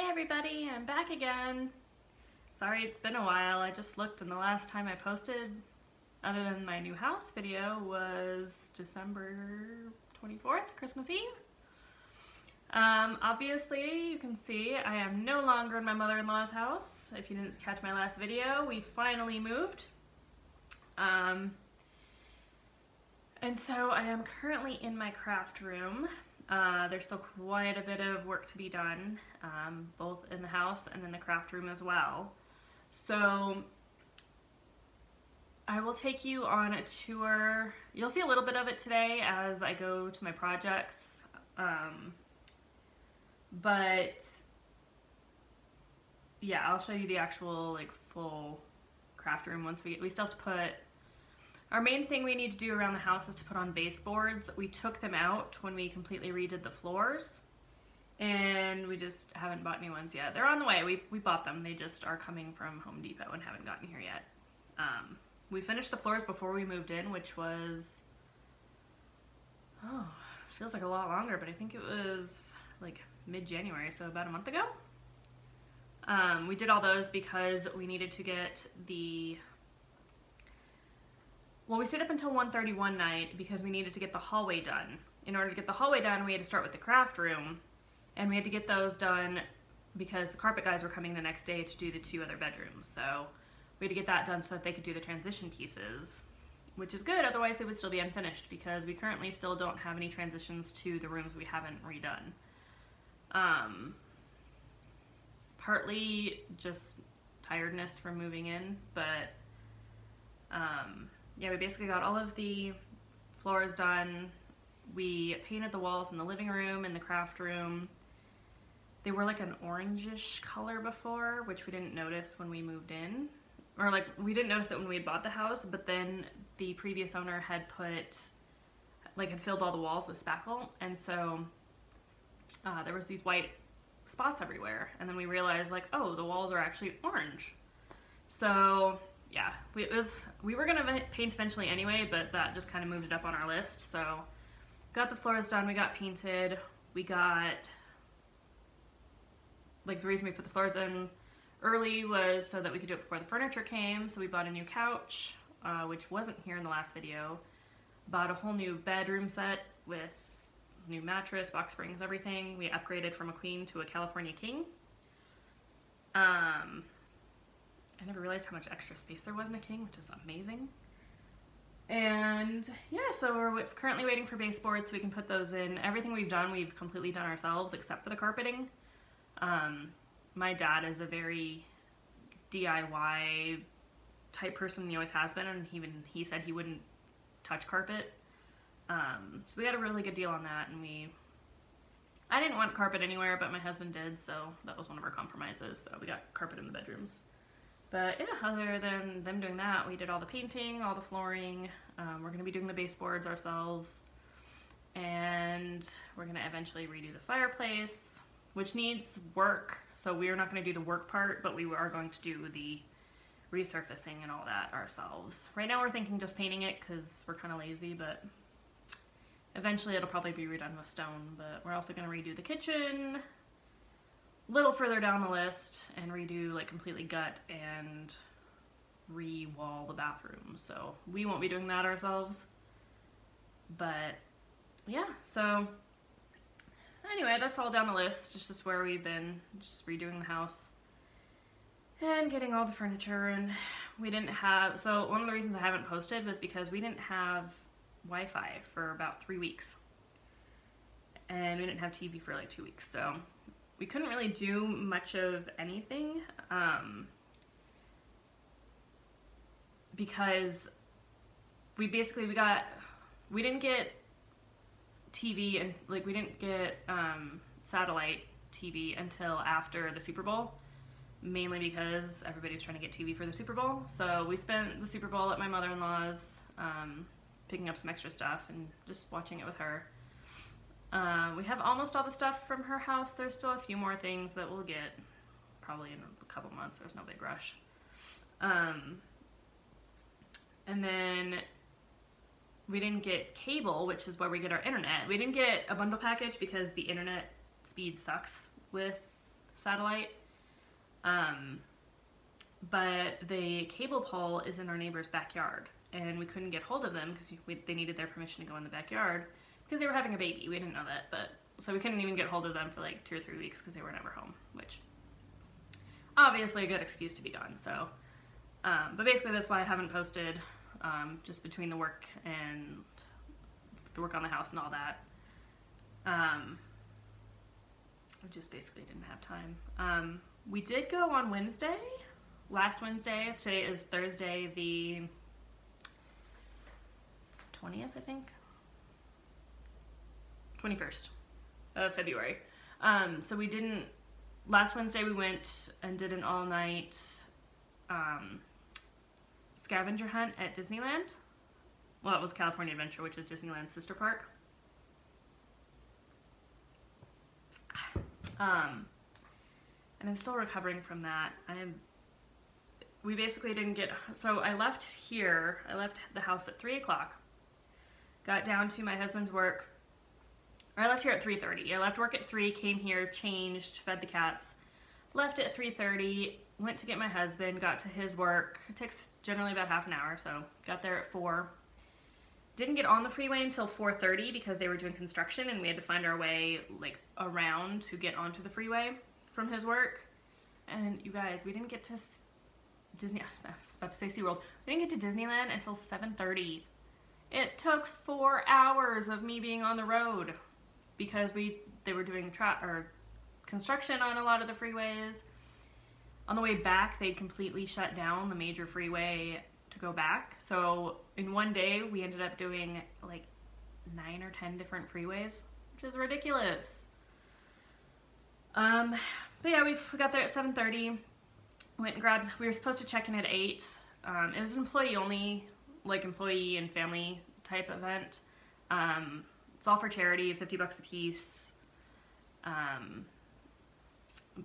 Hi everybody, I'm back again. Sorry it's been a while. I just looked and the last time I posted, other than my new house video, was December 24th, Christmas Eve. Obviously you can see I am no longer in my mother-in-law's house. If you didn't catch my last video, we finally moved. And so I am currently in my craft room. There's still quite a bit of work to be done, both in the house and in the craft room as well. So I will take you on a tour. You'll see a little bit of it today as I go to my projects, but yeah, I'll show you the actual like full craft room once we still have to put. Our main thing we need to do around the house is to put on baseboards. We took them out when we completely redid the floors, and we just haven't bought new ones yet. They're on the way. We bought them. They just are coming from Home Depot and haven't gotten here yet. We finished the floors before we moved in, which was, feels like a lot longer, but I think it was like mid-January, so about a month ago. We did all those because we needed to get we stayed up until 1:30 one night because we needed to get the hallway done. In order to get the hallway done, we had to start with the craft room, and we had to get those done because the carpet guys were coming the next day to do the 2 other bedrooms. So we had to get that done so that they could do the transition pieces, which is good, otherwise they would still be unfinished because we currently still don't have any transitions to the rooms we haven't redone. Partly just tiredness from moving in, but yeah, we basically got all of the floors done. We painted the walls in the living room and the craft room. They were like an orangish color before, which we didn't notice when we moved in. Or like, we didn't notice it when we had bought the house, but then the previous owner had had filled all the walls with spackle, and so there was these white spots everywhere, and then we realized like, oh, the walls are actually orange. So yeah, we were gonna paint eventually anyway, but that just kind of moved it up on our list. So got the floors done, we got painted, we got, like, the reason we put the floors in early was so that we could do it before the furniture came. So we bought a new couch, which wasn't here in the last video. Bought a whole new bedroom set with new mattress, box springs, everything. We upgraded from a queen to a California king. I never realized how much extra space there was in a king, which is amazing. And yeah, so we're currently waiting for baseboards so we can put those in. Everything we've done, we've completely done ourselves except for the carpeting. My dad is a very DIY type person, he always has been, and even he said he wouldn't touch carpet. So we got a really good deal on that, and I didn't want carpet anywhere, but my husband did, so that was one of our compromises, so we got carpet in the bedrooms. But yeah, other than them doing that, we did all the painting, all the flooring. We're going to be doing the baseboards ourselves, and we're going to eventually redo the fireplace, which needs work. So we are not going to do the work part, but we are going to do the resurfacing and all that ourselves. Right now we're thinking just painting it because we're kind of lazy, but eventually it'll probably be redone with stone. But we're also going to redo the kitchen little further down the list and redo, like, completely gut and re-wall the bathroom. So we won't be doing that ourselves, but yeah, so anyway, that's all down the list. It's just where we've been, just redoing the house and getting all the furniture. And we didn't have, so one of the reasons I haven't posted was because we didn't have Wi-Fi for about 3 weeks, and we didn't have TV for like 2 weeks, so we couldn't really do much of anything because we didn't get TV, and like we didn't get satellite TV until after the Super Bowl, mainly because everybody was trying to get TV for the Super Bowl. So we spent the Super Bowl at my mother-in-law's, picking up some extra stuff and just watching it with her. We have almost all the stuff from her house. There's still a few more things that we'll get probably in a couple months. There's no big rush. And then we didn't get cable, which is where we get our internet. We didn't get a bundle package because the internet speed sucks with satellite. But the cable pole is in our neighbor's backyard, and we couldn't get hold of them because they needed their permission to go in the backyard because they were having a baby. We didn't know that, but so we couldn't even get hold of them for like 2 or 3 weeks because they were never home, which obviously a good excuse to be gone. So, but basically that's why I haven't posted, just between the work and the work on the house and all that. I just basically didn't have time. We did go on Wednesday. Last Wednesday. Today is Thursday the 20th, I think. 21st of February. So we didn't, last Wednesday we went and did an all-night scavenger hunt at Disneyland. Well, it was California Adventure, which is Disneyland's sister park. And I'm still recovering from that. We basically didn't get, so I left the house at 3 o'clock, got down to my husband's work, or I left here at 3:30. I left work at 3, came here, changed, fed the cats, left at 3:30, went to get my husband, got to his work. It takes generally about half an hour, so got there at 4. Didn't get on the freeway until 4:30 because they were doing construction and we had to find our way like around to get onto the freeway from his work. And you guys, we didn't get to Disney, I was about to say SeaWorld. We didn't get to Disneyland until 7:30. It took 4 hours of me being on the road because they were doing construction on a lot of the freeways. On the way back, they completely shut down the major freeway to go back. So in one day, we ended up doing like 9 or 10 different freeways, which is ridiculous. But yeah, we got there at 7:30. Went and grabbed, we were supposed to check in at 8. It was an employee only, like employee and family type event. It's all for charity, $50 a piece.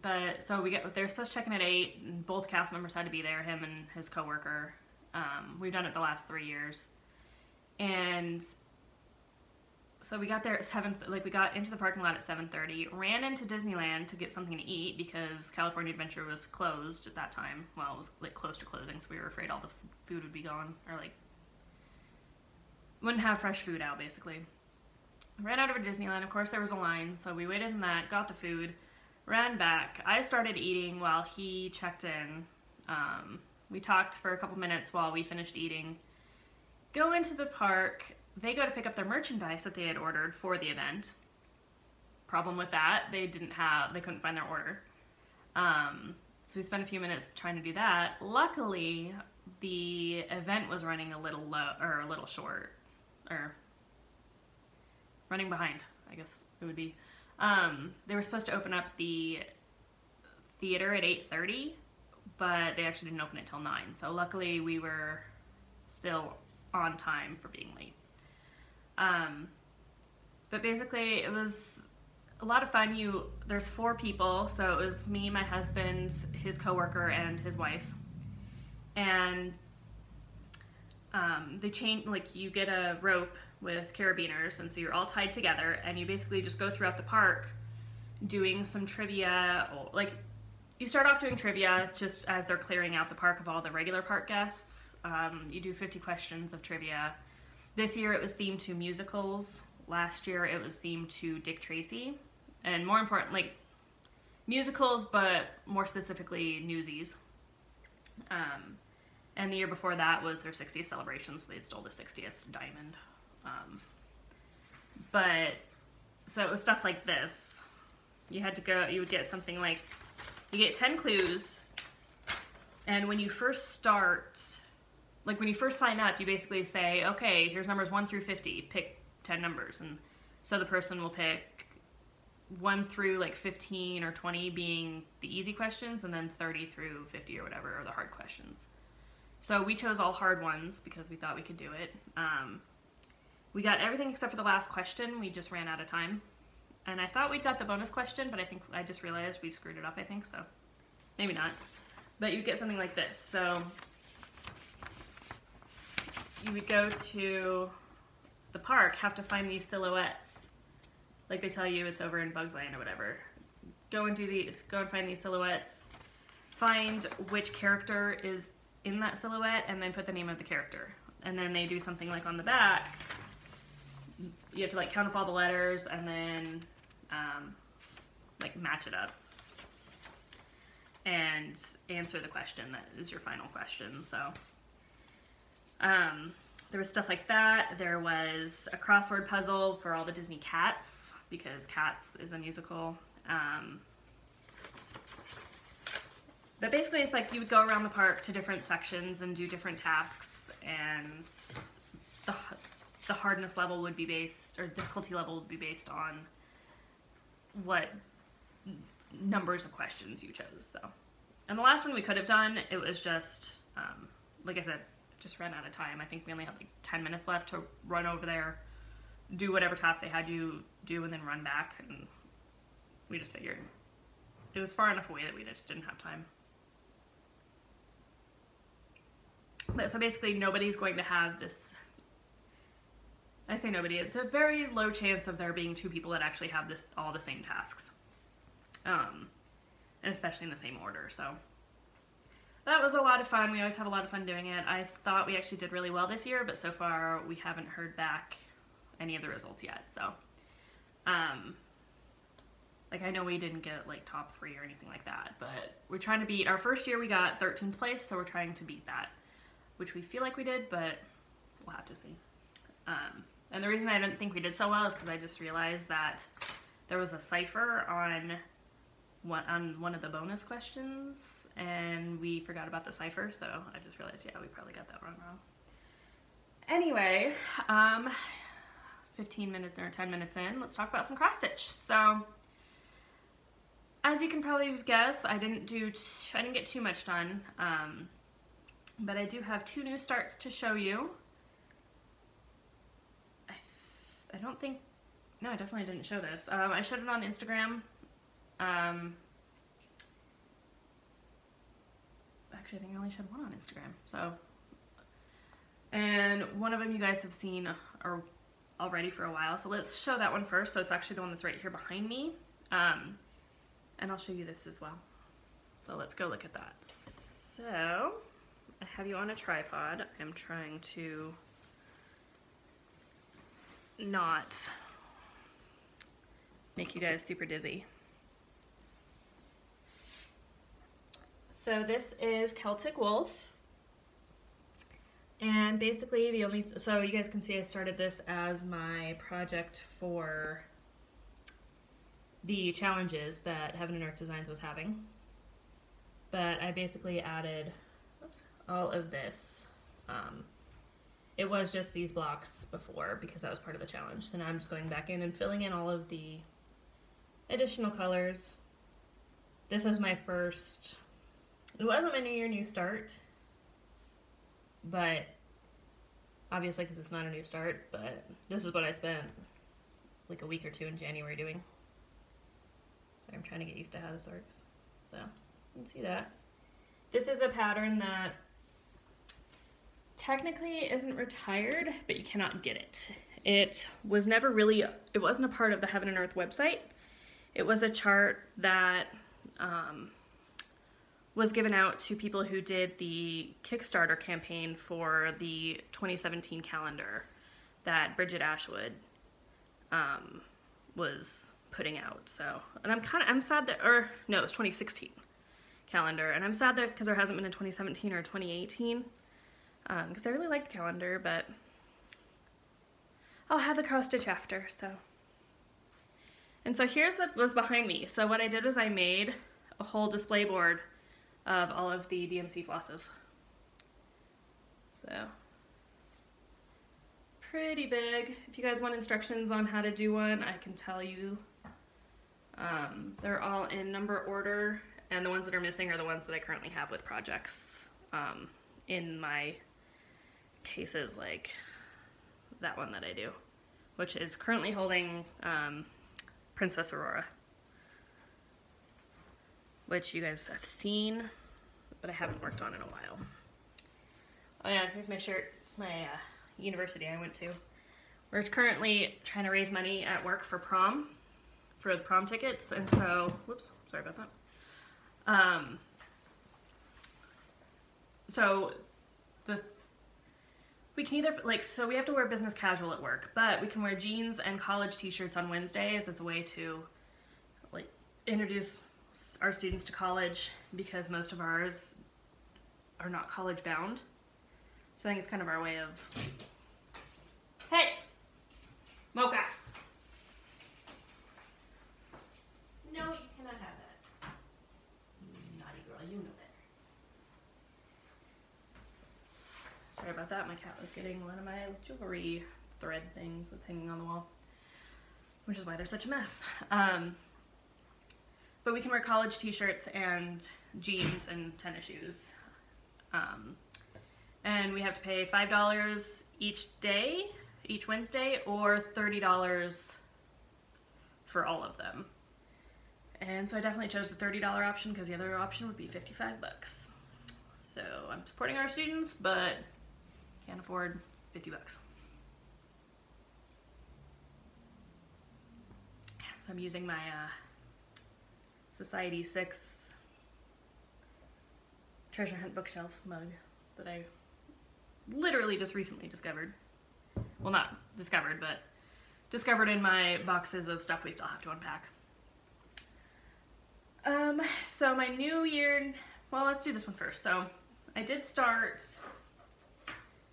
But so they were supposed to check in at 8, and both cast members had to be there, him and his coworker. We've done it the last 3 years. And so we got there at we got into the parking lot at 7:30, ran into Disneyland to get something to eat because California Adventure was closed at that time. Well, it was like close to closing, so we were afraid all the food would be gone, or like wouldn't have fresh food out, basically. Ran out of Disneyland. Of course, there was a line, so we waited in that, got the food, ran back. I started eating while he checked in. We talked for a couple minutes while we finished eating. Go into the park. They go to pick up their merchandise that they had ordered for the event. Problem with that, they couldn't find their order. So we spent a few minutes trying to do that. Luckily, the event was running a little low, or a little short, or running behind, I guess it would be. They were supposed to open up the theater at 8:30, but they actually didn't open it till 9. So luckily we were still on time for being late. But basically it was a lot of fun. There's 4 people, so it was me, my husband, his coworker, and his wife. And they change, like you get a rope with carabiners, and so you're all tied together, and you basically just go throughout the park doing some trivia. Like you start off doing trivia just as they're clearing out the park of all the regular park guests. You do 50 questions of trivia. This year it was themed to musicals. Last year it was themed to Dick Tracy. And more important, like musicals, but more specifically Newsies. And the year before that was their 60th celebration, so they stole the 60th diamond. But, so it was stuff like this. You would get something like, you get 10 clues, and when you first start, like when you first sign up, you basically say, okay, here's numbers 1 through 50, pick 10 numbers. And so the person will pick 1 through like 15 or 20 being the easy questions, and then 30 through 50 or whatever are the hard questions. So we chose all hard ones because we thought we could do it. We got everything except for the last question. We just ran out of time. And I thought we'd got the bonus question, but I just realized we screwed it up, I think, so maybe not. But you get something like this. So you would go to the park, have to find these silhouettes. Like they tell you it's over in Bugs Land or whatever. go and find these silhouettes, find which character is in that silhouette, and then put the name of the character. And then they do something like on the back, you have to like count up all the letters and then like match it up and answer the question that is your final question. So there was stuff like that. There was a crossword puzzle for all the Disney Cats, because Cats is a musical. But basically it's like you would go around the park to different sections and do different tasks, and the hardness level would be based, or difficulty level would be based on what numbers of questions you chose. So, and the last one we could have done, it was just, like I said, just ran out of time. I think we only had like 10 minutes left to run over there, do whatever task they had you do, and then run back. And we just figured it was far enough away that we just didn't have time. But so basically nobody's going to have this, I say nobody, it's a very low chance of there being two people that actually have this, all the same tasks. And especially in the same order, so. That was a lot of fun. We always have a lot of fun doing it. I thought we actually did really well this year, but so far we haven't heard back any of the results yet, so. Like I know we didn't get like top 3 or anything like that, but we're trying to beat, our first year we got 13th place, so we're trying to beat that, which we feel like we did, but we'll have to see. And the reason I didn't think we did so well is because I just realized that there was a cipher on one of the bonus questions, and we forgot about the cipher, so I just realized, yeah, we probably got that wrong. Anyway, 15 minutes or 10 minutes in, let's talk about some cross stitch. So, as you can probably guess, I didn't get too much done, but I do have 2 new starts to show you. I don't think, no, I definitely didn't show this. I showed it on Instagram. Actually, I think I only showed one on Instagram. So, and one of them you guys have seen or already for a while. So let's show that one first. So it's actually the one that's right here behind me. And I'll show you this as well. So let's go look at that. So I have you on a tripod. I'm trying to not make you guys super dizzy. So this is Celtic Wolf, and basically so you guys can see I started this as my project for the challenges that Heaven and Earth Designs was having, but I basically added all of this. It was just these blocks before because that was part of the challenge, so now I'm just going back in and filling in all of the additional colors. This is my first, it wasn't my New Year, New Start, but obviously because it's not a new start, but this is what I spent like a week or 2 in January doing. So I'm trying to get used to how this works. So you can see that. This is a pattern that technically isn't retired, but you cannot get it. It was never really, it wasn't a part of the Heaven and Earth website. It was a chart that was given out to people who did the Kickstarter campaign for the 2017 calendar that Bridget Ashwood was putting out. So, and I'm sad that, or no, it was 2016 calendar, and I'm sad that because there hasn't been a 2017 or a 2018, because I really like the calendar, but I'll have the cross stitch after. So, and so here's what was behind me. So what I did was I made a whole display board of all of the DMC flosses. So pretty big. If you guys want instructions on how to do one, I can tell you. They're all in number order, and the ones that are missing are the ones that I currently have with projects in my cases, like that one that I do, which is currently holding Princess Aurora, which you guys have seen, but I haven't worked on in a while. Oh yeah, here's my shirt. It's my university I went to. We're currently trying to raise money at work for prom for the prom tickets, and so, whoops, sorry about that. So we can either, like, so we have to wear business casual at work, but we can wear jeans and college t-shirts on Wednesdays as a way to, like, introduce our students to college, because most of ours are not college bound. So I think it's kind of our way of, hey, Mocha. No, you cannot have that. Naughty girl, you know better. Sorry about that, my cat was getting one of my jewelry thread things that's hanging on the wall, which is why they're such a mess. But we can wear college t-shirts and jeans and tennis shoes. And we have to pay $5 each day, each Wednesday, or $30 for all of them. And so I definitely chose the $30 option because the other option would be 55 bucks. So I'm supporting our students, but can't afford 50 bucks. So I'm using my Society 6 treasure hunt bookshelf mug that I literally just recently discovered. Well, not discovered, but discovered in my boxes of stuff we still have to unpack. So my new year, well, let's do this one first. So I did start,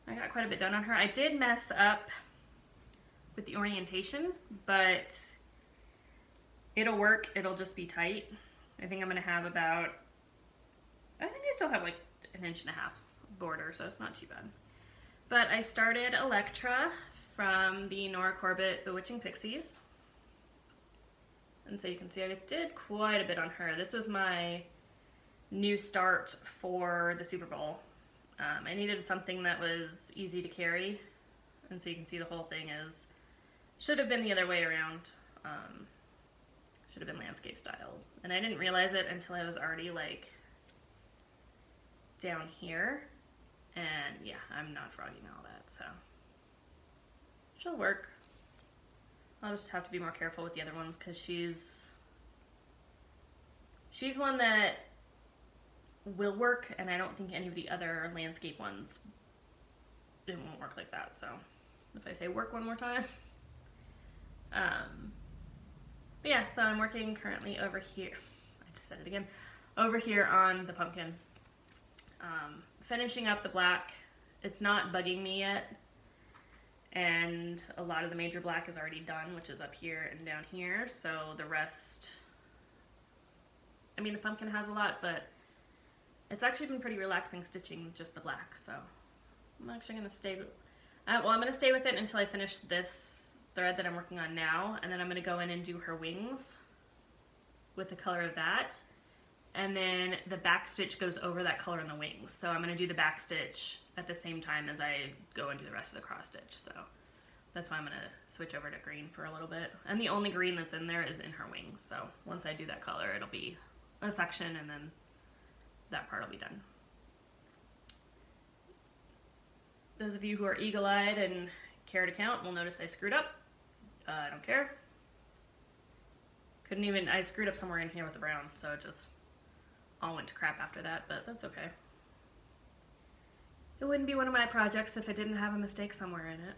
I got quite a bit done on her. I did mess up with the orientation, but it'll work. It'll just be tight. I think I'm gonna have about, I think I still have like 1.5 inches border, so it's not too bad. But I started Electra from the Nora Corbett Bewitching Pixies. And so you can see I did quite a bit on her. This was my new start for the Super Bowl. I needed something that was easy to carry. And so you can see the whole thing is, should have been the other way around. Should have been landscape style. And I didn't realize it until I was already like down here. And yeah, I'm not frogging all that, so she'll work. I'll just have to be more careful with the other ones because she's one that will work, and I don't think any of the other landscape ones, it won't work like that. So if I say work one more time. But yeah, so I'm working currently over here. I just said it again. Over here on the pumpkin. Finishing up the black. It's not bugging me yet. And a lot of the major black is already done, which is up here and down here. So the rest, I mean, the pumpkin has a lot, but it's actually been pretty relaxing stitching just the black. So I'm actually going to stay, well, I'm going to stay with it until I finish this thread that I'm working on now. And then I'm going to go in and do her wings with the color of that. And then the back stitch goes over that color in the wings. So I'm going to do the back stitch at the same time as I go and do the rest of the cross stitch. So that's why I'm going to switch over to green for a little bit. And the only green that's in there is in her wings. So once I do that color, it'll be a section and then that part will be done. Those of you who are eagle-eyed and care to count will notice I screwed up. I don't care. Couldn't even, I screwed up somewhere in here with the brown, so it just all went to crap after that, but that's okay. It wouldn't be one of my projects if it didn't have a mistake somewhere in it.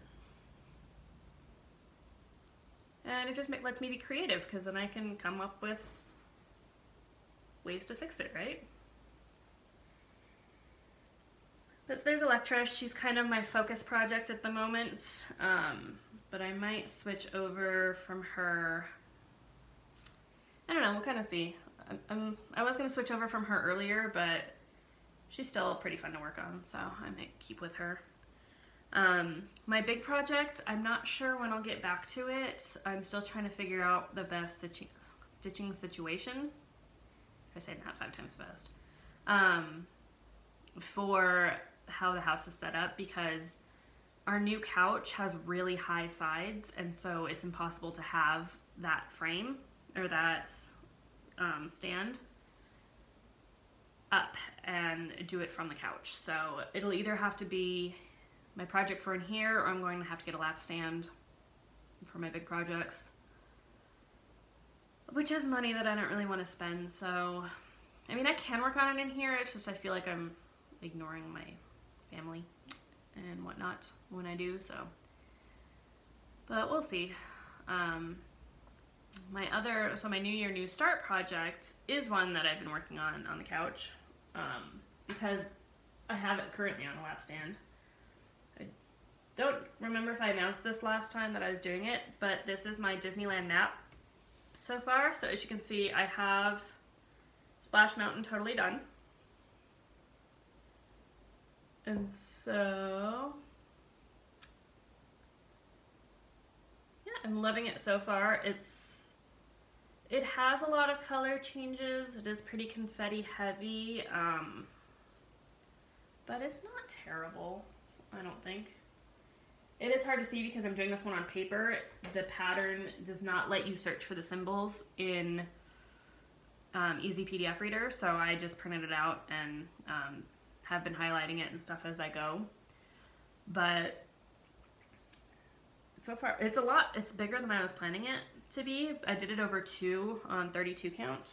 And it just lets me be creative, because then I can come up with ways to fix it, right? There's Electra. She's kind of my focus project at the moment, but I might switch over from her. I don't know, we'll kind of see. I was going to switch over from her earlier, but she's still pretty fun to work on, so I might keep with her. My big project, I'm not sure when I'll get back to it. I'm still trying to figure out the best stitching situation. I say that 5 times fast. For how the house is set up, because our new couch has really high sides, and so it's impossible to have that frame or that stand up and do it from the couch. So it'll either have to be my project for in here, or I'm going to have to get a lap stand for my big projects. which is money that I don't really want to spend. So, I mean, I can work on it in here. It's just I feel like I'm ignoring my family and whatnot when I do, so. But we'll see. My New Year New Start project is one that I've been working on the couch, because I have it currently on a lap stand. I don't remember if I announced this last time that I was doing it, but this is my Disneyland map so far. So as you can see, I have Splash Mountain totally done. And so, yeah, I'm loving it so far. It has a lot of color changes. It is pretty confetti heavy, but it's not terrible, I don't think. It is hard to see because I'm doing this one on paper. The pattern does not let you search for the symbols in Easy PDF Reader, so I just printed it out and have been highlighting it and stuff as I go. But so far, it's bigger than I was planning it to be. I did it over 2 on 32 count,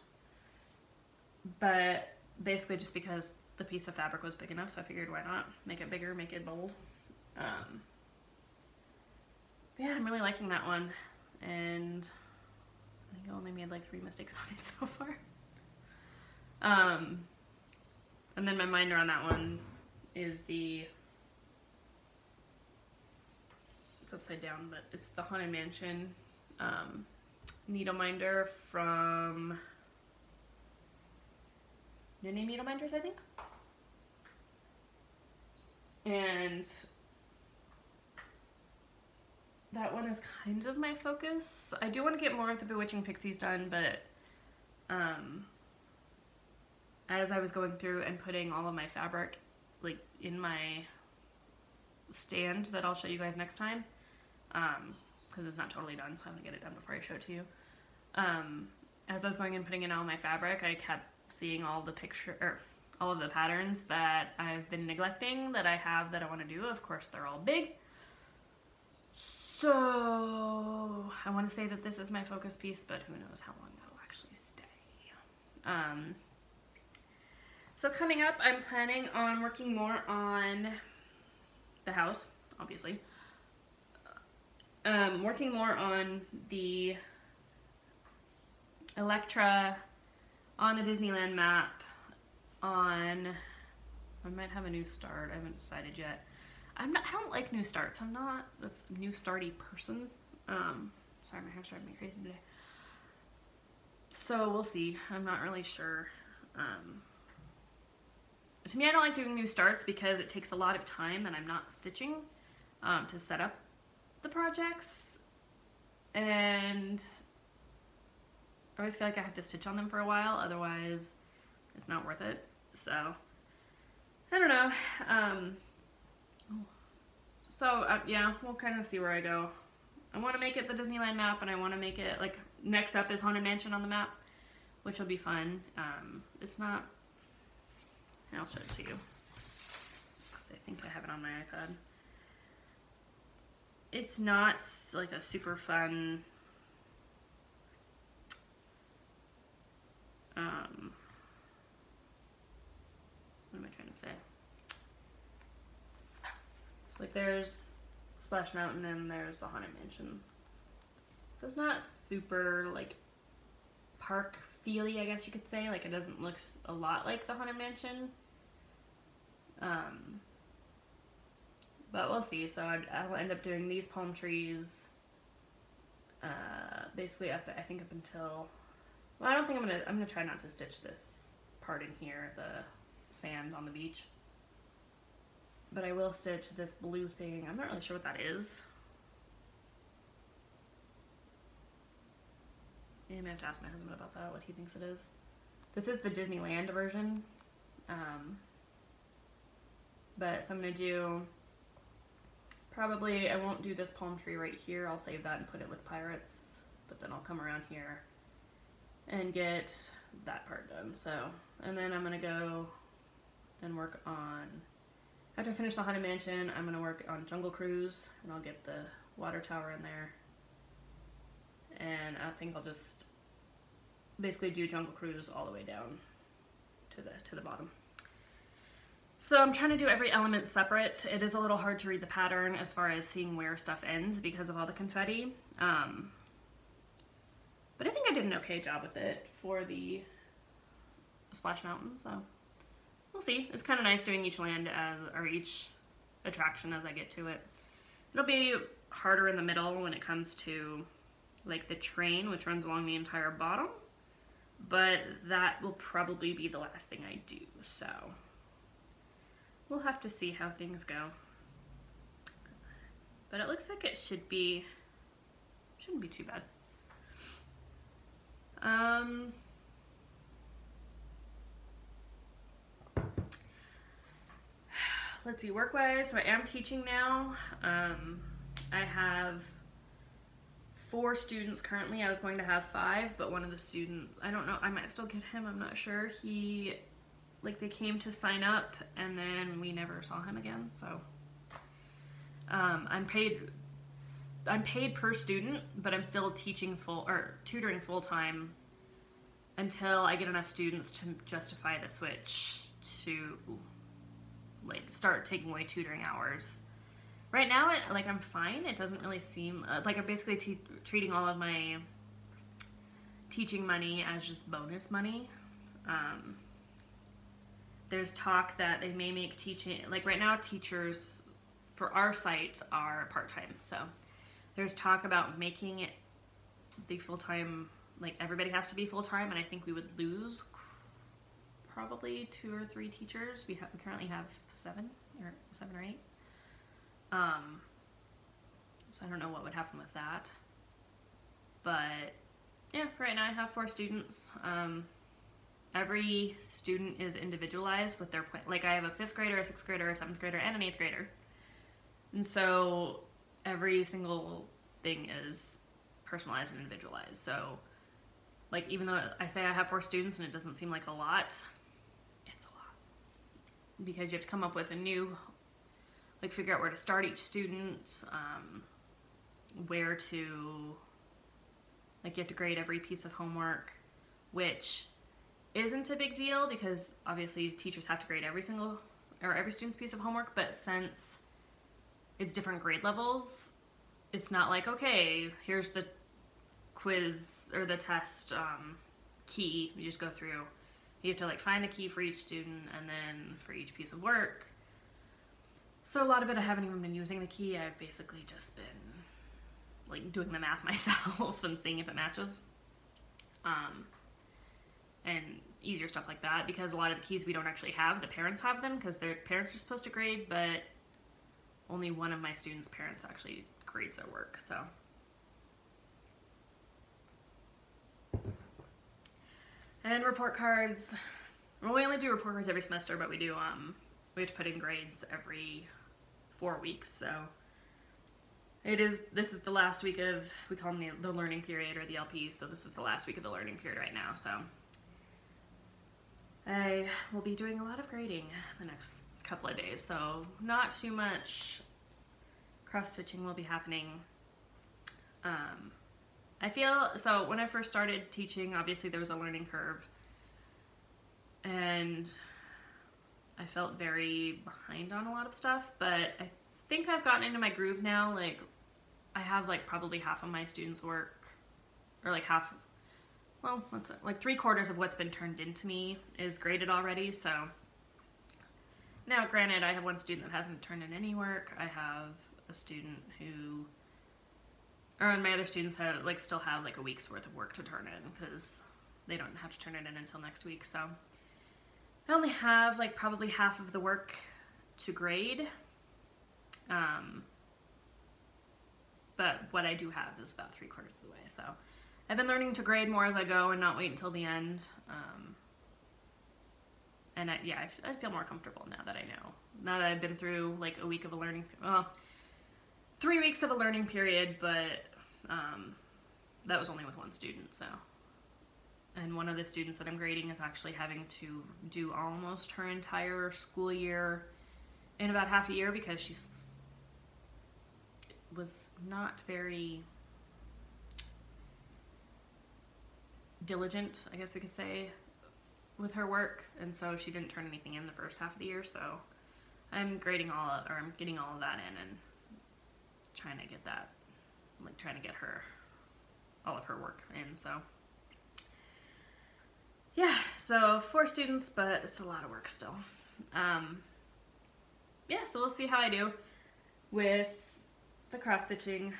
but basically just because the piece of fabric was big enough, so I figured why not make it bigger, make it bold. Yeah, I'm really liking that one, and I think I only made like 3 mistakes on it so far. And then my minder on that one is it's upside down, but it's the Haunted Mansion needle minder from New Name Needle Minders, I think. And that one is kind of my focus. I do want to get more of the Bewitching Pixies done, but as I was going through and putting all of my fabric like in my stand that I'll show you guys next time, because it's not totally done, so I'm gonna get it done before I show it to you. As I was going and putting in all my fabric, I kept seeing all of the patterns that I've been neglecting that I have that I want to do. Of course, they're all big. So I want to say that this is my focus piece, but who knows how long that'll actually stay. So coming up, I'm planning on working more on the house, obviously. Working more on the Electra, on the Disneyland map, I might have a new start. I haven't decided yet. I don't like new starts. I'm not a new starty person. Sorry, my hair's driving me crazy today. So we'll see. I'm not really sure. To me, I don't like doing new starts because it takes a lot of time that I'm not stitching to set up the projects, and I always feel like I have to stitch on them for a while, otherwise it's not worth it. So I don't know. Yeah, we'll kind of see where I go. I want to make it the Disneyland map, and I want to make it, like, next up is Haunted Mansion on the map, which will be fun. It's not, I'll show it to you, because I think I have it on my iPad. It's not like a super fun what am I trying to say? It's like there's Splash Mountain and there's the Haunted Mansion. So it's not super like park feely, I guess you could say. Like it doesn't look a lot like the Haunted Mansion. But we'll see. So I'll end up doing these palm trees basically up, I think up until, well, I don't think I'm gonna try not to stitch this part in here, the sand on the beach. But I will stitch this blue thing. I'm not really sure what that is. I may have to ask my husband about that, what he thinks it is. This is the Disneyland version. But so I'm gonna do, probably I won't do this palm tree right here. I'll save that and put it with pirates. But then I'll come around here and get that part done. So, and then I'm gonna go and work on, after I finish the Haunted Mansion, I'm gonna work on Jungle Cruise, and I'll get the water tower in there. And I think I'll just basically do Jungle Cruise all the way down to the bottom. So I'm trying to do every element separate. It is a little hard to read the pattern as far as seeing where stuff ends because of all the confetti. But I think I did an okay job with it for the Splash Mountain, so we'll see. It's kind of nice doing each land or each attraction as I get to it. It'll be harder in the middle when it comes to like the train, which runs along the entire bottom, but that will probably be the last thing I do, so we'll have to see how things go. But it looks like it shouldn't be too bad. Let's see, work-wise, so I am teaching now. I have 4 students currently. I was going to have 5, but one of the students, I don't know, I might still get him, I'm not sure. They came to sign up and then we never saw him again, so. I'm paid per student, but I'm still teaching tutoring full-time until I get enough students to justify the switch to like start taking away tutoring hours. Right now, I'm fine. It doesn't really seem like I'm basically treating all of my teaching money as just bonus money. There's talk that they may make teaching, like right now teachers for our site are part-time, so there's talk about making it the full-time, like everybody has to be full-time, and I think we would lose probably 2 or 3 teachers. We currently have 7 or 8. So I don't know what would happen with that. But yeah, for right now I have 4 students. Every student is individualized with their plan. Like I have a 5th grader, a 6th grader, a 7th grader, and an 8th grader. And so every single thing is personalized and individualized. So like even though I say I have 4 students and it doesn't seem like a lot, it's a lot. Because you have to come up with a new, like figure out where to start each student, where to, like you have to grade every piece of homework, which isn't a big deal because obviously teachers have to grade every student's piece of homework, but since it's different grade levels, it's not like, okay, here's the quiz or the test key, you just go through. You have to like find the key for each student and then for each piece of work. So a lot of it I haven't even been using the key, I've basically just been like doing the math myself and seeing if it matches. And easier stuff like that, because a lot of the keys we don't actually have, the parents have them because their parents are supposed to grade, but only one of my students' parents actually grades their work, so. And report cards. Well, we only do report cards every semester, but we do, we have to put in grades every 4 weeks, so. This is the last week of, we call them the learning period or the LP, so this is the last week of the learning period right now, so. I will be doing a lot of grading the next couple of days, so not too much cross-stitching will be happening. I feel, so when I first started teaching, obviously there was a learning curve, and I felt very behind on a lot of stuff, but I think I've gotten into my groove now. Like, I have like probably half of my students' work, or like half, well, like 3/4 of what's been turned into me is graded already, so. Now, granted, I have one student that hasn't turned in any work. I have a student who, and my other students have, like, still have like a week's worth of work to turn in because they don't have to turn it in until next week, so. I only have like probably half of the work to grade, but what I do have is about 3/4 of the way, so. I've been learning to grade more as I go and not wait until the end. And I feel more comfortable now that I know. Now that I've been through like a week of a learning, well, 3 weeks of a learning period, but that was only with one student, so. And one of the students that I'm grading is actually having to do almost her entire school year in about half a year because she was not very, diligent, I guess we could say, with her work, and so she didn't turn anything in the first half of the year, so I'm getting all of that in and trying to get that, like trying to get her all of her work in. So yeah, so 4 students, but it's a lot of work still. Yeah, so we'll see how I do with the cross stitching.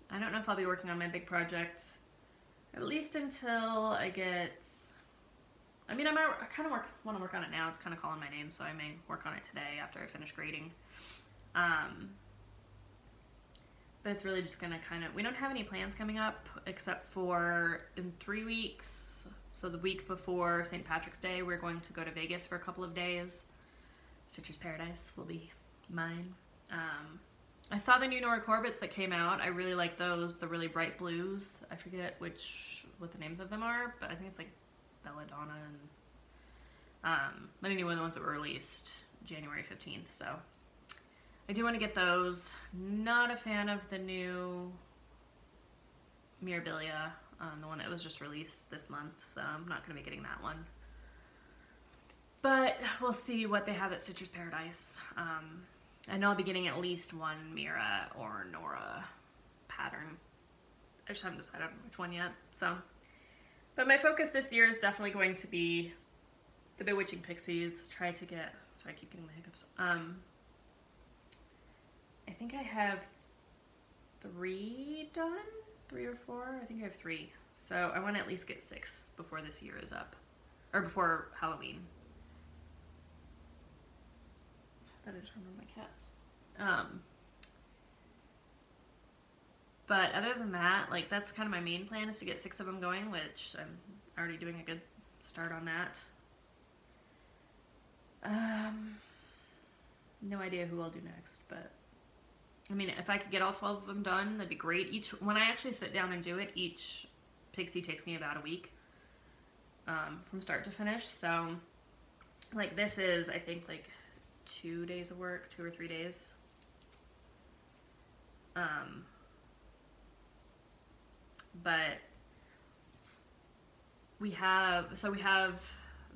I don't know if I'll be working on my big project at least until I get, I mean, I kind of want to work on it now. It's kind of calling my name, so I may work on it today after I finish grading. But it's really just gonna kind of, we don't have any plans coming up except for in 3 weeks. So the week before St. Patrick's Day, we're going to go to Vegas for a couple of days. Stitcher's Paradise will be mine. I saw the new Nora Corbetts that came out. I really like those, the really bright blues. I forget what the names of them are, but I think it's like Belladonna and but anyway, the ones that were released January 15th. So I do want to get those. Not a fan of the new Mirabilia, the one that was just released this month, so I'm not going to be getting that one. But we'll see what they have at Stitcher's Paradise. I know I'll be getting at least one Mira or Nora pattern. I just haven't decided on which one yet. So, but my focus this year is definitely going to be the Bewitching Pixies. Try to get, sorry, I keep getting the hiccups. I think I have 3 done, 3 or 4. I think I have 3. So I want to at least get 6 before this year is up, or before Halloween. I just remember my cats. But other than that, like, that's kind of my main plan, is to get 6 of them going, which I'm already doing a good start on that. No idea who I'll do next, but I mean, if I could get all 12 of them done, that'd be great. When I actually sit down and do it, each pixie takes me about a week from start to finish. So, like, this is, I think, like 2 days of work, 2 or 3 days. But we have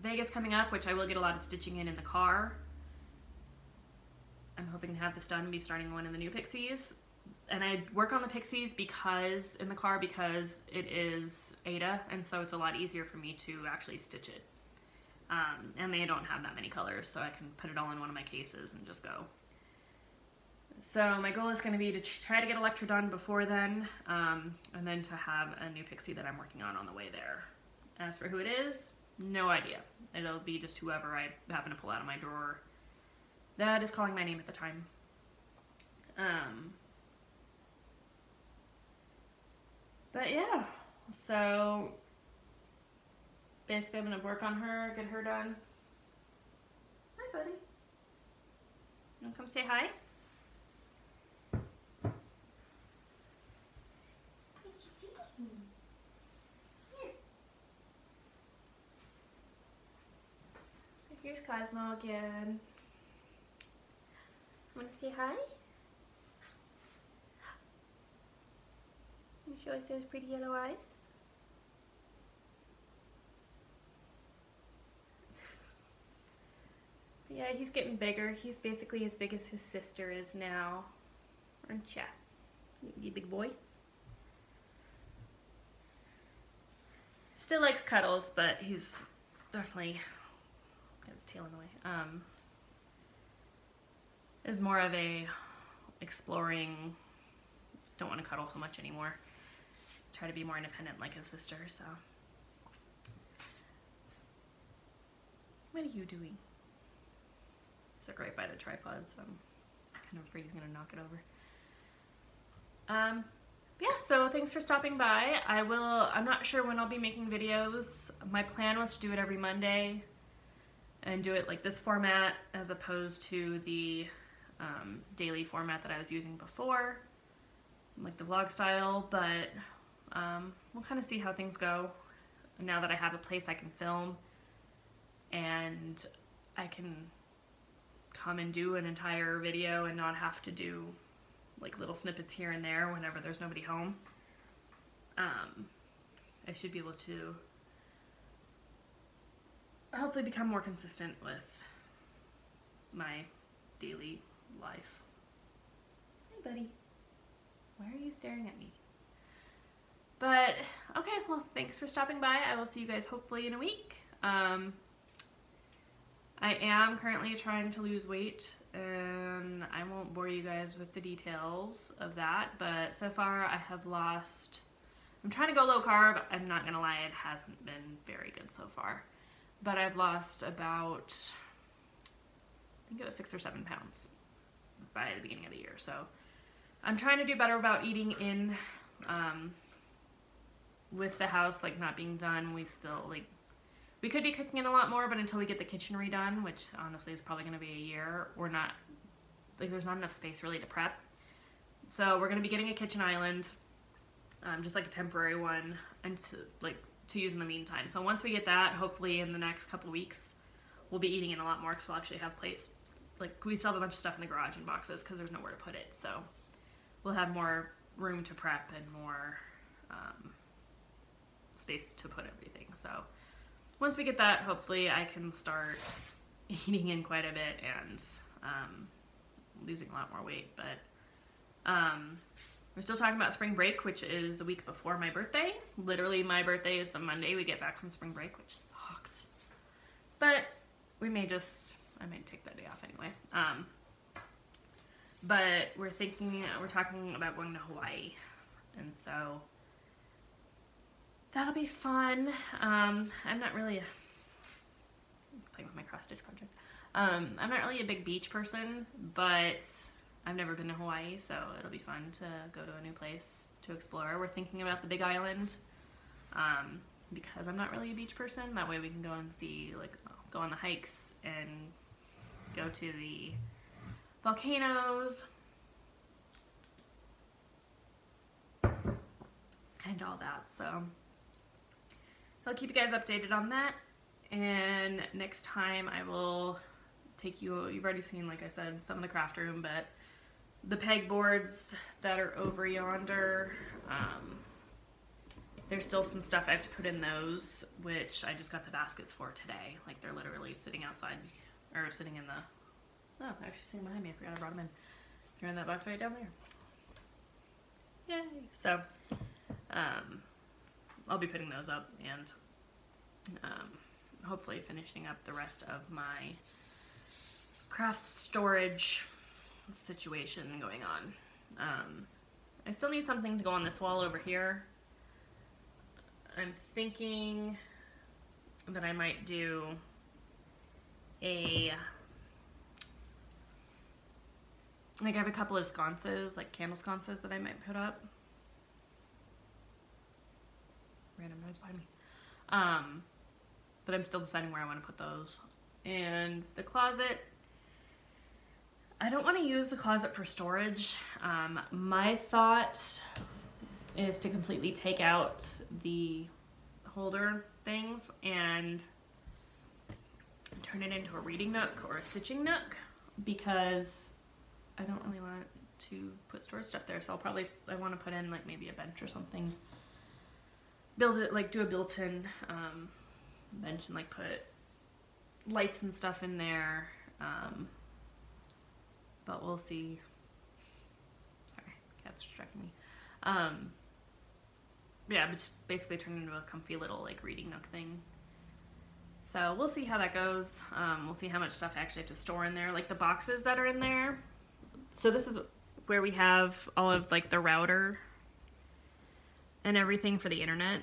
Vegas coming up, which I will get a lot of stitching in the car. I'm hoping to have this done and be starting one in the new Pixies. And I work on the Pixies in the car because it is Aida, and so it's a lot easier for me to actually stitch it. And they don't have that many colors, so I can put it all in one of my cases and just go. So my goal is going to be to try to get Electra done before then, and then to have a new Pixie that I'm working on the way there. As for who it is, no idea. It'll be just whoever I happen to pull out of my drawer that is calling my name at the time. But yeah, so basically I'm going to work on her, get her done. Hi, buddy. You want to come say hi? Here's Cosmo again. Want to say hi? Can you show us those pretty yellow eyes? Yeah, he's getting bigger. He's basically as big as his sister is now. Aren't ya? You big boy? Still likes cuddles, but he's definitely got his tail in the way. Is more of a exploring, don't want to cuddle so much anymore. Try to be more independent like his sister, so. What are you doing? So right by the tripod, so I'm kind of afraid he's gonna knock it over. Yeah, so thanks for stopping by. I'm not sure when I'll be making videos. My plan was to do it every Monday and do it like this format as opposed to the daily format that I was using before, like the vlog style, but we'll kind of see how things go now that I have a place I can film and I can come and do an entire video and not have to do like little snippets here and there whenever there's nobody home. I should be able to hopefully become more consistent with my daily life. Hey buddy, why are you staring at me? But okay, well, thanks for stopping by. I will see you guys hopefully in a week. I am currently trying to lose weight, and I won't bore you guys with the details of that, but so far I have lost, I'm trying to go low carb. I'm not gonna lie, it hasn't been very good so far, but I've lost about, I think it was 6 or 7 pounds by the beginning of the year. So I'm trying to do better about eating in, with the house like not being done. We still like, we could be cooking in a lot more, but until we get the kitchen redone, which honestly is probably going to be a year, we're not, like there's not enough space really to prep. So we're going to be getting a kitchen island, just like a temporary one, and to use in the meantime. So once we get that, hopefully in the next couple of weeks, we'll be eating in a lot more because we'll actually have place. Like we still have a bunch of stuff in the garage in boxes because there's nowhere to put it. So we'll have more room to prep and more space to put everything. So once we get that, hopefully I can start eating in quite a bit and losing a lot more weight. But we're still talking about spring break, which is the week before my birthday. Literally, my birthday is the Monday we get back from spring break, which sucks. But we may just, I might take that day off anyway. But we're talking about going to Hawaii. And so that'll be fun. I'm not really let's play with my cross stitch project. I'm not really a big beach person, but I've never been to Hawaii, so it'll be fun to go to a new place to explore. We're thinking about the Big Island, because I'm not really a beach person. That way we can go and see, like, go on the hikes and go to the volcanoes and all that. So I'll keep you guys updated on that, and next time I will take you, you've already seen, like I said, some of the craft room, but the pegboards that are over yonder, there's still some stuff I have to put in those, which I just got the baskets for today. Like they're literally sitting outside, or sitting in the, oh, actually sitting behind me, I forgot I brought them in. They're in that box right down there. Yay! So, I'll be putting those up and hopefully finishing up the rest of my craft storage situation going on. I still need something to go on this wall over here. I'm thinking that I might do I have a couple of sconces, like candle sconces that I might put up. Random noise behind me. But I'm still deciding where I want to put those. And the closet, I don't want to use the closet for storage. My thought is to completely take out the holder things and turn it into a reading nook or a stitching nook, because I don't really want to put storage stuff there. So I want to put in like maybe a bench or something. Build it, like do a built-in bench and like put lights and stuff in there. But we'll see. Sorry, cat's distracting me. Yeah, but just basically turn it into a comfy little like reading nook thing. So we'll see how that goes. We'll see how much stuff I actually have to store in there. Like the boxes that are in there. So this is where we have all of like the router and everything for the internet.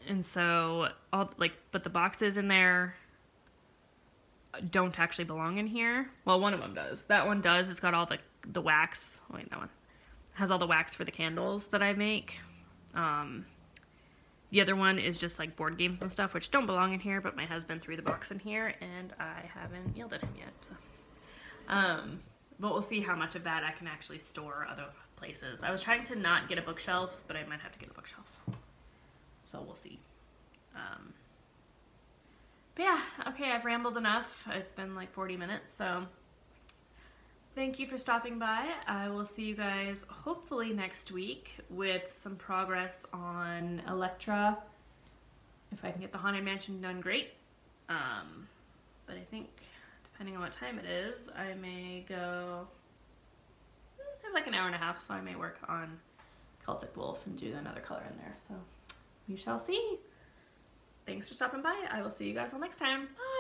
And so but the boxes in there don't actually belong in here. Well, one of them does. That one does. It's got all the wax. Wait, that one has all the wax for the candles that I make. The other one is just like board games and stuff, which don't belong in here, but my husband threw the box in here and I haven't yelled at him yet. So, but we'll see how much of that I can actually store other places. I was trying to not get a bookshelf, but I might have to get a bookshelf. So we'll see. But yeah, okay, I've rambled enough. It's been like 40 minutes, so thank you for stopping by. I will see you guys hopefully next week with some progress on Electra If I can get the Haunted Mansion done, great. But I think depending on what time it is, I may go, I have like an hour and a half, so I may work on Celtic Wolf and do another color in there. So we shall see. Thanks for stopping by. I will see you guys all next time. Bye.